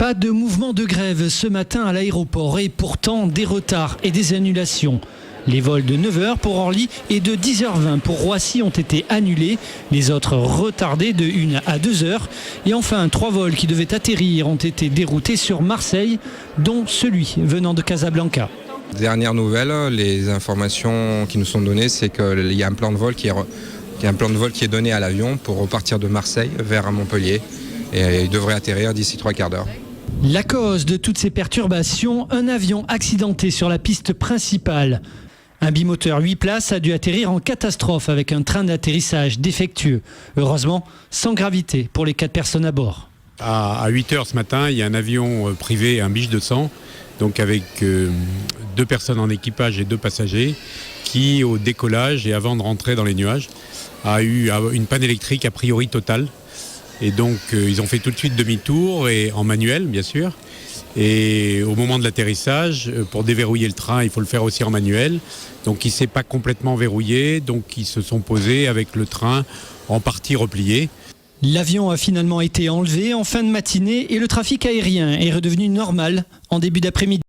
Pas de mouvement de grève ce matin à l'aéroport et pourtant des retards et des annulations. Les vols de 9h pour Orly et de 10h20 pour Roissy ont été annulés, les autres retardés de 1 à 2h. Et enfin, 3 vols qui devaient atterrir ont été déroutés sur Marseille, dont celui venant de Casablanca. Dernière nouvelle, les informations qui nous sont données, c'est qu'il y a un plan de vol qui est donné à l'avion pour repartir de Marseille vers Montpellier. Et il devrait atterrir d'ici 3 quarts d'heure. La cause de toutes ces perturbations, un avion accidenté sur la piste principale. Un bimoteur 8 places a dû atterrir en catastrophe avec un train d'atterrissage défectueux. Heureusement, sans gravité pour les 4 personnes à bord. À 8h ce matin, il y a un avion privé, un Biche 200, donc avec 2 personnes en équipage et 2 passagers, qui au décollage et avant de rentrer dans les nuages, a eu une panne électrique a priori totale. Et donc ils ont fait tout de suite demi-tour, et en manuel bien sûr. Et au moment de l'atterrissage, pour déverrouiller le train, il faut le faire aussi en manuel. Donc il ne s'est pas complètement verrouillé, donc ils se sont posés avec le train en partie replié. L'avion a finalement été enlevé en fin de matinée et le trafic aérien est redevenu normal en début d'après-midi.